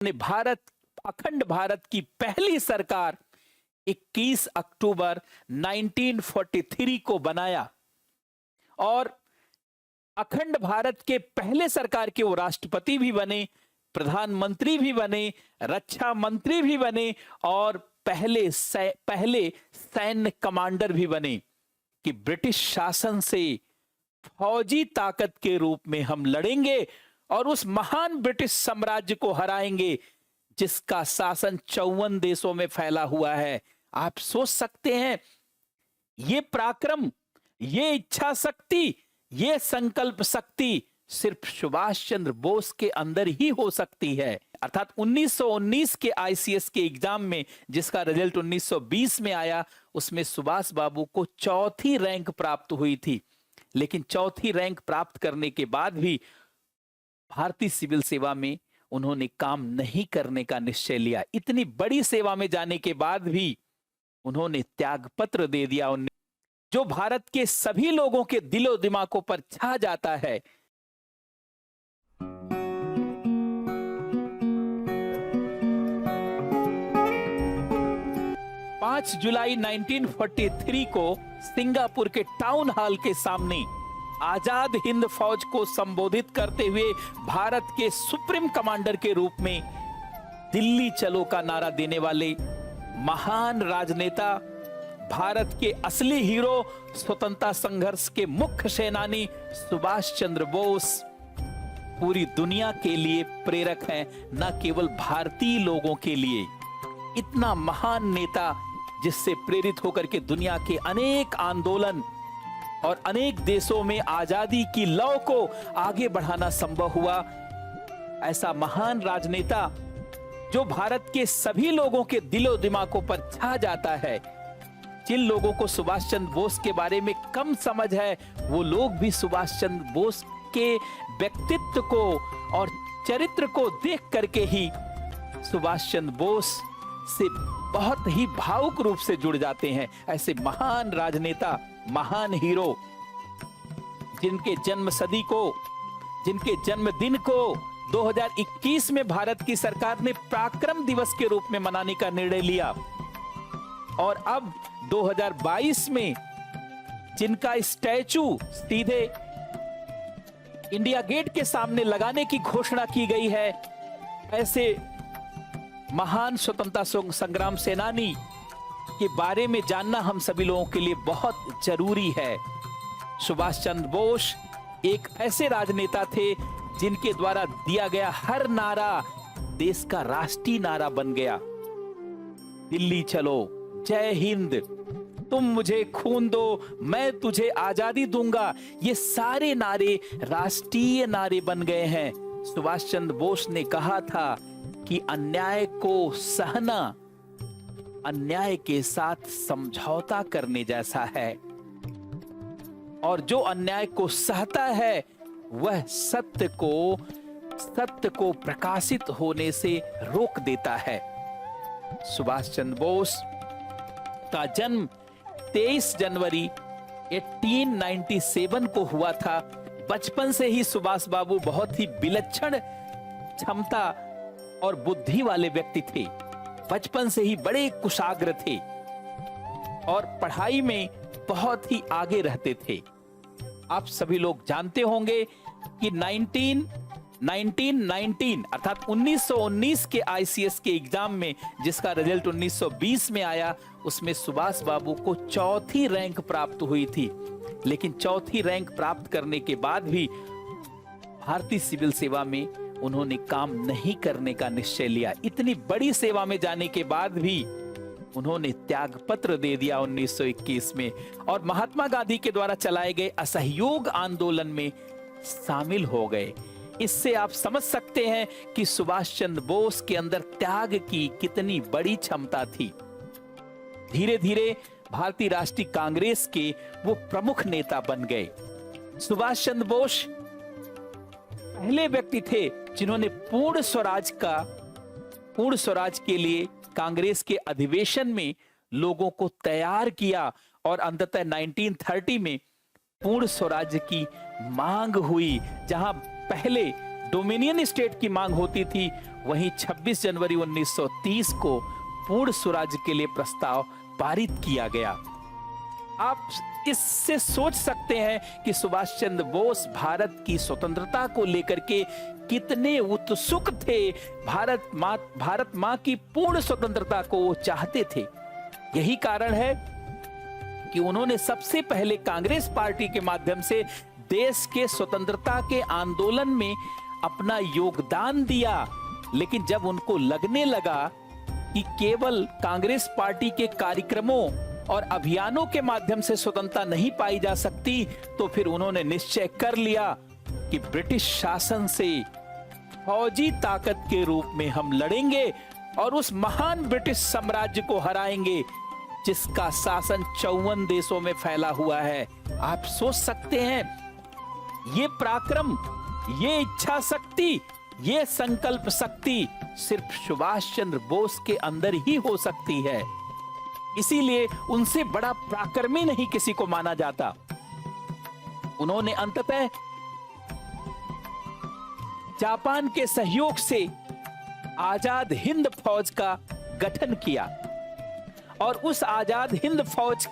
ने अखंड भारत की पहली सरकार 21 अक्टूबर 1943 को बनाया और अखंड भारत के पहले सरकार के वो राष्ट्रपति भी बने, प्रधानमंत्री भी बने, रक्षा मंत्री भी बने और पहले सैन्य कमांडर भी बने कि ब्रिटिश शासन से फौजी ताकत के रूप में हम लड़ेंगे और उस महान ब्रिटिश साम्राज्य को हराएंगे जिसका शासन 54 देशों में फैला हुआ है। आप सोच सकते हैं ये पराक्रम, ये इच्छा शक्ति, ये संकल्प शक्ति सिर्फ सुभाष चंद्र बोस के अंदर ही हो सकती है। अर्थात 1919 के आईसीएस के एग्जाम में जिसका रिजल्ट 1920 में आया, उसमें सुभाष बाबू को चौथी रैंक प्राप्त हुई थी। लेकिन चौथी रैंक प्राप्त करने के बाद भी भारतीय सिविल सेवा में उन्होंने काम नहीं करने का निश्चय लिया। इतनी बड़ी सेवा में जाने के बाद भी उन्होंने त्याग पत्र दे दिया, जो भारत के सभी लोगों के दिलो दिमागों पर छा जाता है। 5 जुलाई 1943 को सिंगापुर के टाउन हॉल के सामने आजाद हिंद फौज को संबोधित करते हुए भारत के सुप्रीम कमांडर के रूप में दिल्ली चलो का नारा देने वाले महान राजनेता, भारत के असली हीरो, स्वतंत्रता संघर्ष के मुख्य सेनानी सुभाष चंद्र बोस पूरी दुनिया के लिए प्रेरक हैं, न केवल भारतीय लोगों के लिए। इतना महान नेता जिससे प्रेरित होकर के दुनिया के अनेक आंदोलन और अनेक देशों में आजादी की लौ को आगे बढ़ाना संभव हुआ, ऐसा महान राजनेता जो भारत के सभी लोगों के दिलो दिमागों पर छा जाता है। जिन लोगों को सुभाष चंद्र बोस के बारे में कम समझ है, वो लोग भी सुभाष चंद्र बोस के व्यक्तित्व को और चरित्र को देख करके ही सुभाष चंद्र बोस से बहुत ही भावुक रूप से जुड़ जाते हैं। ऐसे महान राजनेता, महान हीरो जिनके जन्म सदी को, जिनके जन्मदिन को 2021 में भारत की सरकार ने पराक्रम दिवस के रूप में मनाने का निर्णय लिया और अब 2022 में जिनका स्टैचू सीधे इंडिया गेट के सामने लगाने की घोषणा की गई है, ऐसे महान स्वतंत्रता संग्राम सेनानी के बारे में जानना हम सभी लोगों के लिए बहुत जरूरी है। सुभाष चंद्र बोस एक ऐसे राजनेता थे जिनके द्वारा दिया गया हर नारा देश का राष्ट्रीय नारा बन गया। दिल्ली चलो, जय हिंद, तुम मुझे खून दो, मैं तुझे आजादी दूंगा, ये सारे नारे राष्ट्रीय नारे बन गए हैं। सुभाष चंद्र बोस ने कहा था कि अन्याय को सहना अन्याय के साथ समझौता करने जैसा है और जो अन्याय को सहता है वह सत्य को प्रकाशित होने से रोक देता है। सुभाष चंद्र बोस का जन्म 23 जनवरी 1897 को हुआ था। बचपन से ही सुभाष बाबू बहुत ही विलक्षण क्षमता और बुद्धि वाले व्यक्ति थे। बचपन से ही बड़े कुशाग्र थे और पढ़ाई में बहुत ही आगे रहते थे। आप सभी लोग जानते होंगे कि 1919 अर्थात 1919 के आईसीएस के एग्जाम में जिसका रिजल्ट 1920 में आया, उसमें सुभाष बाबू को चौथी रैंक प्राप्त हुई थी। लेकिन चौथी रैंक प्राप्त करने के बाद भी भारतीय सिविल सेवा में उन्होंने काम नहीं करने का निश्चय लिया। इतनी बड़ी सेवा में जाने के बाद भी उन्होंने त्याग पत्र दे दिया 1921 में और महात्मा गांधी के द्वारा चलाए गए असहयोग आंदोलन में शामिल हो गए। इससे आप समझ सकते हैं कि सुभाष चंद्र बोस के अंदर त्याग की कितनी बड़ी क्षमता थी। धीरे धीरे भारतीय राष्ट्रीय कांग्रेस के वो प्रमुख नेता बन गए। सुभाष चंद्र बोस पहले व्यक्ति थे जिन्होंने पूर्ण स्वराज के लिए कांग्रेस के अधिवेशन में लोगों को तैयार किया और अंततः 1930 में पूर्ण स्वराज्य की मांग हुई। जहां पहले डोमिनियन स्टेट की मांग होती थी, वहीं 26 जनवरी 1930 को पूर्ण स्वराज के लिए प्रस्ताव पारित किया गया। आप इससे सोच सकते हैं कि सुभाष चंद्र बोस भारत की स्वतंत्रता को लेकर के कितने उत्सुक थे। भारत मां की पूर्ण स्वतंत्रता को वो चाहते थे। यही कारण है कि उन्होंने सबसे पहले कांग्रेस पार्टी के माध्यम से देश के स्वतंत्रता के आंदोलन में अपना योगदान दिया। लेकिन जब उनको लगने लगा कि केवल कांग्रेस पार्टी के कार्यक्रमों और अभियानों के माध्यम से स्वतंत्रता नहीं पाई जा सकती, तो फिर उन्होंने निश्चय कर लिया कि ब्रिटिश शासन से फौजी ताकत के रूप में हम लड़ेंगे और उस महान ब्रिटिश साम्राज्य को हराएंगे जिसका शासन 54 देशों में फैला हुआ है। आप सोच सकते हैं, ये पराक्रम, ये इच्छा शक्ति, ये संकल्प शक्ति सिर्फ सुभाष चंद्र बोस के अंदर ही हो सकती है। इसीलिए उनसे बड़ा पराक्रमी नहीं किसी को माना जाता। उन्होंने अंततः जापान के सहयोग से आजाद हिंद फौज का गठन किया और उस आजाद हिंद फौज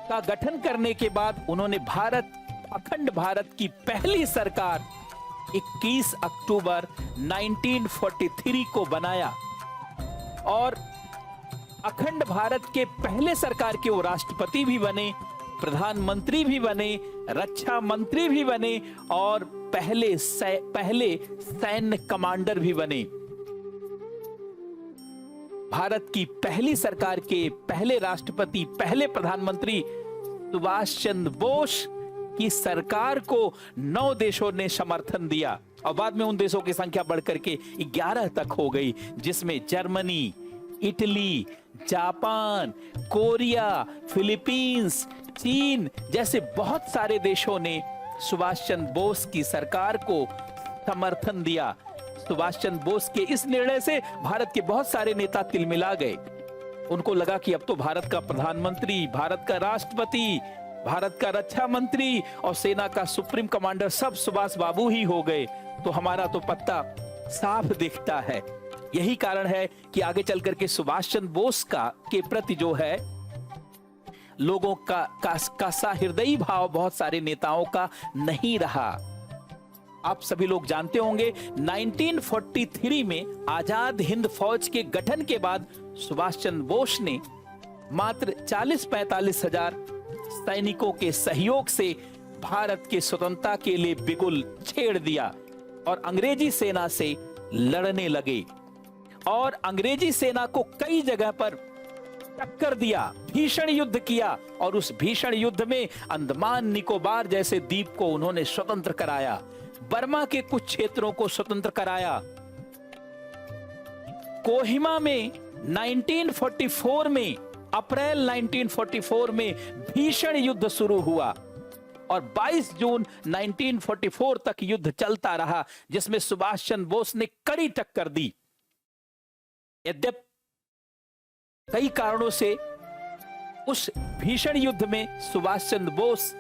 का गठन करने के बाद उन्होंने अखंड भारत की पहली सरकार 21 अक्टूबर 1943 को बनाया और अखंड भारत के पहले सरकार के वो राष्ट्रपति भी बने, प्रधानमंत्री भी बने, रक्षा मंत्री भी बने और पहले सैन्य कमांडर भी बने। भारत की पहली सरकार के पहले राष्ट्रपति, पहले प्रधानमंत्री सुभाष चंद्र बोस की सरकार को 9 देशों ने समर्थन दिया और बाद में उन देशों की संख्या बढ़कर के 11 तक हो गई, जिसमें Germany, Italy, Japan, Korea, Philippines, चीन जैसे बहुत सारे देशों ने सुभाष चंद्र बोस की सरकार को समर्थन दिया। सुभाष चंद्र बोस के इस निर्णय से भारत के बहुत सारे नेता तिलमिला गए। उनको लगा कि अब तो भारत का प्रधानमंत्री, भारत का राष्ट्रपति, भारत का रक्षा मंत्री और सेना का सुप्रीम कमांडर सब सुभाष बाबू ही हो गए, तो हमारा तो पत्ता साफ दिखता है। यही कारण है कि आगे चल करके सुभाष चंद्र बोस के प्रति जो है लोगों का सहृदयी भाव बहुत सारे नेताओं का नहीं रहा। आप सभी लोग जानते होंगे 1943 में आजाद हिंद फौज के गठन के बाद सुभाष चंद्र बोस ने मात्र 40-45 हजार सैनिकों के सहयोग से भारत की स्वतंत्रता के लिए बिगुल छेड़ दिया और अंग्रेजी सेना से लड़ने लगे और अंग्रेजी सेना को कई जगह पर टक्कर दिया, भीषण युद्ध किया और उस भीषण युद्ध में अंडमान निकोबार जैसे द्वीप को उन्होंने स्वतंत्र कराया, बर्मा के कुछ क्षेत्रों को स्वतंत्र कराया। कोहिमा में 1944 में, अप्रैल 1944 में भीषण युद्ध शुरू हुआ और 22 जून 1944 तक युद्ध चलता रहा, जिसमें सुभाष चंद्र बोस ने कड़ी टक्कर दी। यद्यपि कई कारणों से उस भीषण युद्ध में सुभाष चंद्र बोस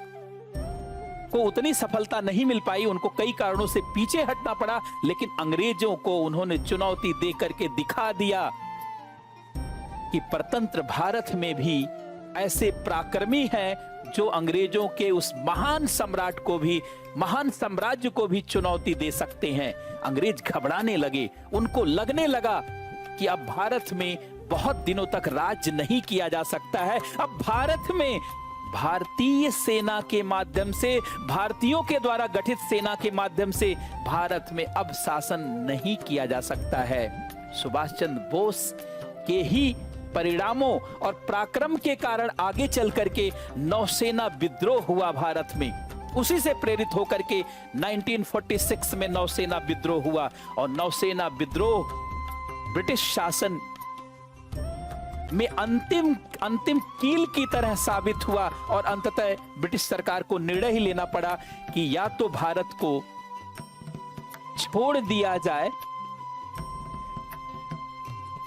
को उतनी सफलता नहीं मिल पाई, उनको कई कारणों से पीछे हटना पड़ा, लेकिन अंग्रेजों को उन्होंने चुनौती दे करके दिखा दिया कि परतंत्र भारत में भी ऐसे पराक्रमी हैं जो अंग्रेजों के उस महान सम्राट को भी, महान साम्राज्य को भी चुनौती दे सकते हैं। अंग्रेज घबराने लगे, उनको लगने लगा कि अब भारत में बहुत दिनों तक राज्य नहीं किया जा सकता है। अब भारत में भारतीय सेना के माध्यम से, भारतीयों के द्वारा गठित सेना के माध्यम से भारत में अब शासन नहीं किया जा सकता है। सुभाष चंद्र बोस के ही परिणामों और पराक्रम के कारण आगे चल करके नौसेना विद्रोह हुआ भारत में। उसी से प्रेरित होकर के 1946 में नौसेना विद्रोह हुआ और नौसेना विद्रोह ब्रिटिश शासन में अंतिम कील की तरह साबित हुआ और अंततः ब्रिटिश सरकार को निर्णय ही लेना पड़ा कि या तो भारत को छोड़ दिया जाए,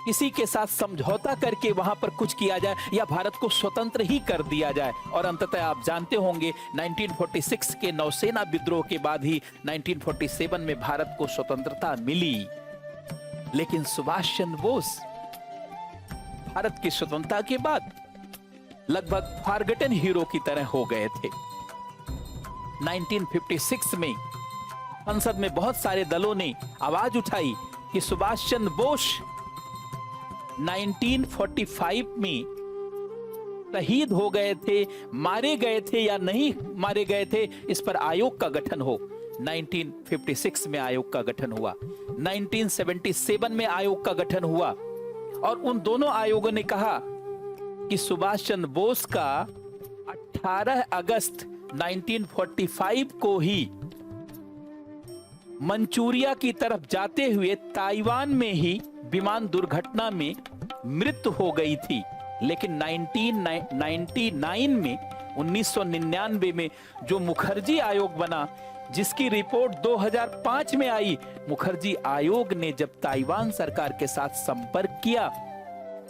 किसी के साथ समझौता करके वहां पर कुछ किया जाए, या भारत को स्वतंत्र ही कर दिया जाए। और अंततः आप जानते होंगे 1946 के नौसेना विद्रोह के बाद ही 1947 में भारत को स्वतंत्रता मिली। लेकिन सुभाष चंद्र बोस भारत की स्वतंत्रता के बाद लगभग फॉरगेटन हीरो की तरह हो गए थे। 1956 में संसद में बहुत सारे दलों ने आवाज उठाई कि सुभाष चंद्र बोस 1945 में शहीद हो गए थे, मारे गए थे या नहीं मारे गए थे, इस पर आयोग का गठन हो। 1956 में आयोग का गठन हुआ, 1977 में आयोग का गठन हुआ और उन दोनों आयोगों ने कहा कि सुभाष चंद्र बोस का 18 अगस्त 1945 को ही मंचूरिया की तरफ जाते हुए ताइवान में ही विमान दुर्घटना में मृत्यु हो गई थी। लेकिन 1999 में जो मुखर्जी आयोग बना, जिसकी रिपोर्ट 2005 में आई, मुखर्जी आयोग ने जब ताइवान सरकार के साथ संपर्क किया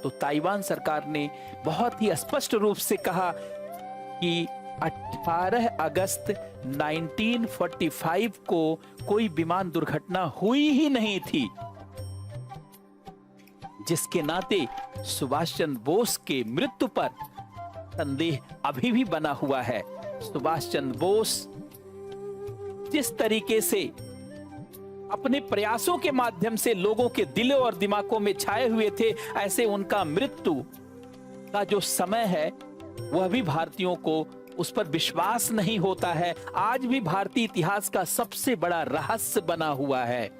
तो ताइवान सरकार ने बहुत ही स्पष्ट रूप से कहा कि 18 अगस्त 1945 को कोई विमान दुर्घटना हुई ही नहीं थी, जिसके नाते सुभाष चंद्र बोस के मृत्यु पर संदेह अभी भी बना हुआ है। सुभाष चंद्र बोस जिस तरीके से अपने प्रयासों के माध्यम से लोगों के दिलों और दिमागों में छाए हुए थे, ऐसे उनका मृत्यु का जो समय है वह भी भारतीयों को उस पर विश्वास नहीं होता है। आज भी भारतीय इतिहास का सबसे बड़ा रहस्य बना हुआ है।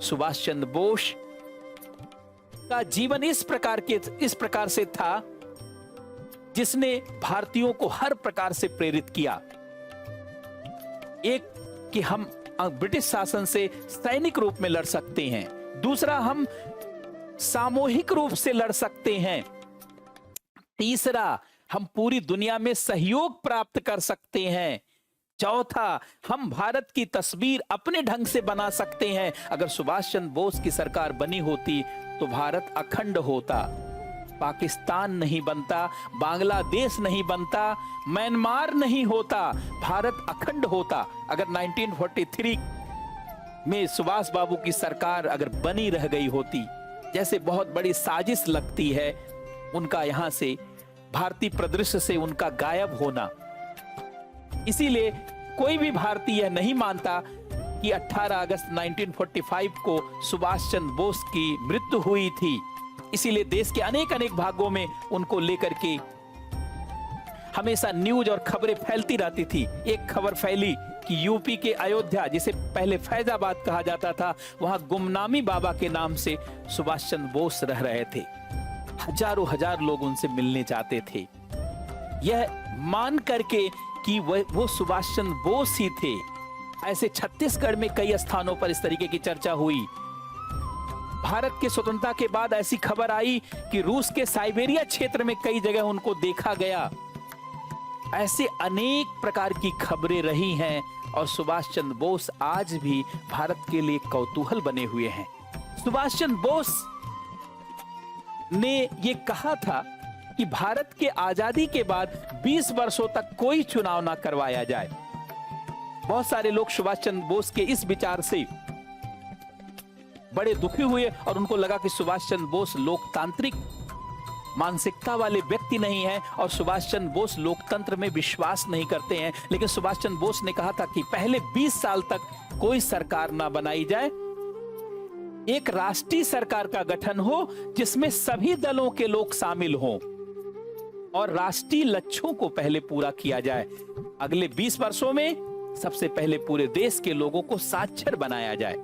सुभाष चंद्र बोस का जीवन इस प्रकार से था जिसने भारतीयों को हर प्रकार से प्रेरित किया। एक कि हम ब्रिटिश शासन से सैनिक रूप में लड़ सकते हैं, दूसरा हम सामूहिक रूप से लड़ सकते हैं, तीसरा हम पूरी दुनिया में सहयोग प्राप्त कर सकते हैं, चौथा हम भारत की तस्वीर अपने ढंग से बना सकते हैं। अगर सुभाष चंद्र बोस की सरकार बनी होती तो भारत अखंड होता, पाकिस्तान नहीं बनता, बांग्लादेश नहीं बनता, म्यांमार नहीं होता, भारत अखंड होता। अगर 1943 में सुभाष बाबू की सरकार अगर बनी रह गई होती, जैसे बहुत बड़ी साजिश लगती है उनका यहां से भारतीय परिदृश्य से उनका गायब होना। इसीलिए कोई भी भारतीय यह नहीं मानता कि 18 अगस्त 1945 को सुभाष चंद्र बोस की मृत्यु हुई थी। इसीलिए देश के अनेक भागों में उनको लेकर के हमेशा न्यूज और खबरें फैलती रहती थी। एक खबर फैली कि यूपी के अयोध्या, जिसे पहले फैजाबाद कहा जाता था, वहां गुमनामी बाबा के नाम से सुभाष चंद्र बोस रह रहे थे। हजारों हजार लोग उनसे मिलने जाते थे, यह मान करके कि वो सुभाष चंद्र बोस ही थे। ऐसे छत्तीसगढ़ में कई स्थानों पर इस तरीके की चर्चा हुई। भारत के स्वतंत्रता के बाद ऐसी खबर आई कि रूस के साइबेरिया क्षेत्र में कई जगह उनको देखा गया। ऐसे अनेक प्रकार की खबरें रही हैं और सुभाष चंद्र बोस आज भी भारत के लिए कौतूहल बने हुए हैं। सुभाष चंद्र बोस ने ये कहा था कि भारत के आजादी के बाद 20 वर्षों तक कोई चुनाव ना करवाया जाए। बहुत सारे लोग सुभाष चंद्र बोस के इस विचार से बड़े दुखी हुए और उनको लगा कि सुभाष चंद्र बोस लोकतांत्रिक मानसिकता वाले व्यक्ति नहीं है और सुभाष चंद्र बोस लोकतंत्र में विश्वास नहीं करते हैं। लेकिन सुभाष चंद्र बोस ने कहा था कि पहले 20 साल तक कोई सरकार ना बनाई जाए, एक राष्ट्रीय सरकार का गठन हो जिसमें सभी दलों के लोग शामिल हों और राष्ट्रीय लक्ष्यों को पहले पूरा किया जाए। अगले 20 वर्षों में सबसे पहले पूरे देश के लोगों को साक्षर बनाया जाए,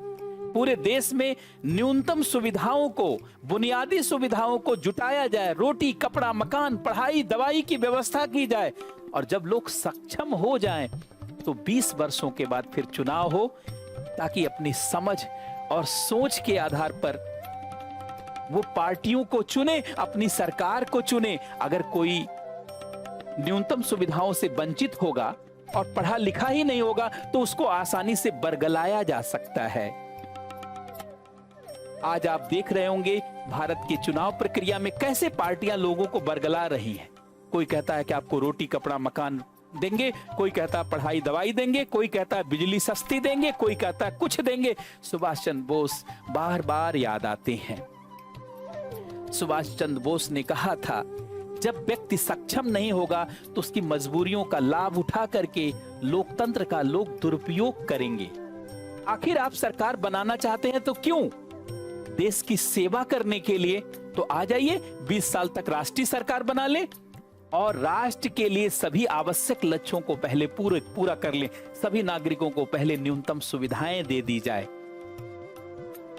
पूरे देश में न्यूनतम सुविधाओं को, बुनियादी सुविधाओं को जुटाया जाए, रोटी, कपड़ा, मकान, पढ़ाई, दवाई की व्यवस्था की जाए और जब लोग सक्षम हो जाएं तो 20 वर्षों के बाद फिर चुनाव हो, ताकि अपनी समझ और सोच के आधार पर वो पार्टियों को चुने, अपनी सरकार को चुने। अगर कोई न्यूनतम सुविधाओं से वंचित होगा और पढ़ा लिखा ही नहीं होगा तो उसको आसानी से बरगलाया जा सकता है। आज आप देख रहे होंगे भारत की चुनाव प्रक्रिया में कैसे पार्टियां लोगों को बरगला रही हैं। कोई कहता है कि आपको रोटी, कपड़ा, मकान देंगे, कोई कहता पढ़ाई दवाई देंगे, कोई कहता बिजली सस्ती देंगे, कोई कहता कुछ देंगे। सुभाष चंद्र बोस बार बार याद आते हैं। सुभाष चंद्र बोस ने कहा था, जब व्यक्ति सक्षम नहीं होगा तो उसकी मजबूरियों का लाभ उठा करके लोकतंत्र का लोग दुरुपयोग करेंगे। आखिर आप सरकार बनाना चाहते हैं तो क्यों? देश की सेवा करने के लिए तो आ जाइए, 20 साल तक राष्ट्रीय सरकार बना ले और राष्ट्र के लिए सभी आवश्यक लक्ष्यों को पहले पूरा कर ले। सभी नागरिकों को पहले न्यूनतम सुविधाएं दे दी जाए,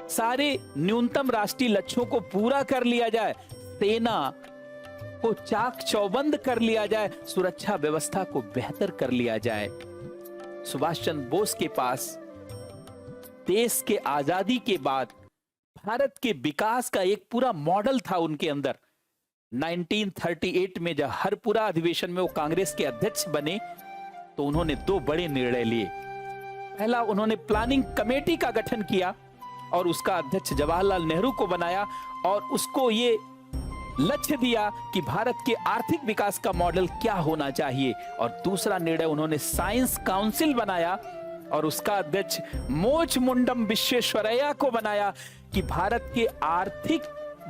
सारे न्यूनतम राष्ट्रीय लक्ष्यों को पूरा कर लिया जाए, सेना को चाक चौबंद कर लिया जाए, सुरक्षा व्यवस्था को बेहतर कर लिया जाए। सुभाष चंद्र बोस के पास देश के आजादी के बाद भारत के विकास का एक पूरा मॉडल था उनके अंदर। 1938 में जब हरपुरा अधिवेशन में वो कांग्रेस के अध्यक्ष बने तो उन्होंने 2 बड़े निर्णय लिए। पहला, उन्होंने प्लानिंग कमेटी का गठन किया और उसका अध्यक्ष जवाहरलाल नेहरू को बनाया और उसको ये लक्ष्य दिया कि भारत के आर्थिक विकास का मॉडल क्या होना चाहिए। और दूसरा निर्णय, उन्होंने साइंस काउंसिल बनाया और उसका अध्यक्ष मोच मुंडम विश्वेश्वरैया को बनाया कि भारत के आर्थिक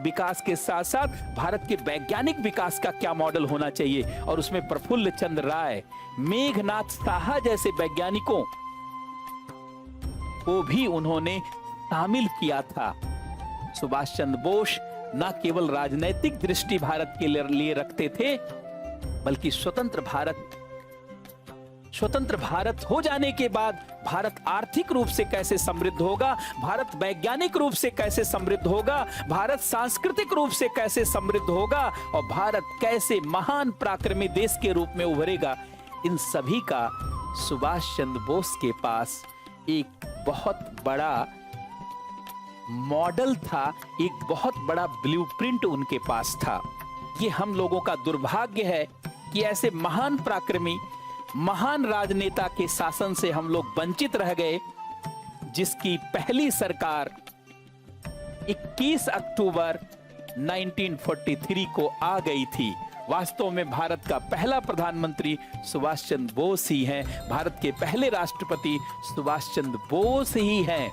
विकास के साथ साथ भारत के वैज्ञानिक विकास का क्या मॉडल होना चाहिए। और उसमें प्रफुल्ल चंद्र राय, मेघनाथ साहा जैसे वैज्ञानिकों को भी उन्होंने शामिल किया था। सुभाष चंद्र बोस न केवल राजनैतिक दृष्टि भारत के लिए रखते थे, बल्कि स्वतंत्र भारत हो जाने के बाद भारत आर्थिक रूप से कैसे समृद्ध होगा, भारत वैज्ञानिक रूप से कैसे समृद्ध होगा, भारत सांस्कृतिक रूप से कैसे समृद्ध होगा और भारत कैसे महान पराक्रमी देश के रूप में उभरेगा, इन सभी का सुभाष चंद्र बोस के पास एक बहुत बड़ा मॉडल था, एक बहुत बड़ा ब्लूप्रिंट उनके पास था। ये हम लोगों का दुर्भाग्य है कि ऐसे महान पराक्रमी, महान राजनेता के शासन से हम लोग वंचित रह गए, जिसकी पहली सरकार 21 अक्टूबर 1943 को आ गई थी। वास्तव में भारत का पहला प्रधानमंत्री सुभाष चंद्र बोस ही हैं, भारत के पहले राष्ट्रपति सुभाष चंद्र बोस ही हैं।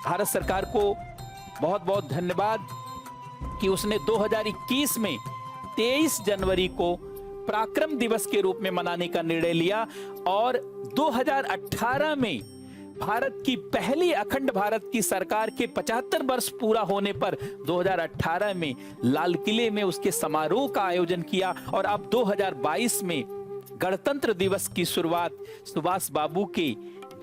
भारत सरकार को बहुत बहुत धन्यवाद कि उसने 2021 में 23 जनवरी को पराक्रम दिवस के रूप में मनाने का निर्णय लिया और 2018 में भारत की पहली अखंड भारत की सरकार के 75 वर्ष पूरा होने पर 2018 में लाल किले में उसके समारोह का आयोजन किया। और अब 2022 में गणतंत्र दिवस की शुरुआत सुभाष बाबू के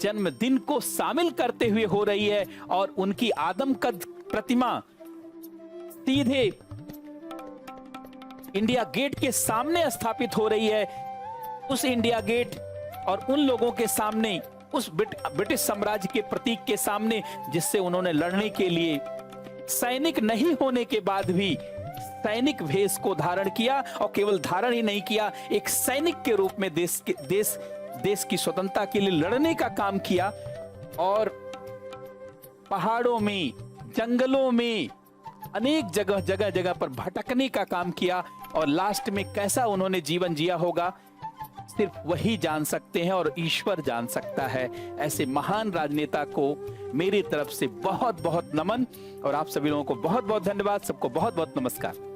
जन्मदिन को शामिल करते हुए हो रही है और उनकी आदमकद प्रतिमा सीधे इंडिया गेट के सामने स्थापित हो रही है। उस इंडिया गेट और उन लोगों के सामने, उस ब्रिटिश साम्राज्य के प्रतीक के सामने जिससे उन्होंने लड़ने के लिए सैनिक नहीं होने के बाद भी सैनिक वेश को धारण किया और केवल धारण ही नहीं किया, एक सैनिक के रूप में देश की स्वतंत्रता के लिए लड़ने का काम किया और पहाड़ों में, जंगलों में अनेक जगह पर भटकने का काम किया और लास्ट में कैसा उन्होंने जीवन जिया होगा सिर्फ वही जान सकते हैं और ईश्वर जान सकता है। ऐसे महान राजनेता को मेरी तरफ से बहुत बहुत नमन और आप सभी लोगों को बहुत बहुत धन्यवाद। सबको बहुत बहुत नमस्कार।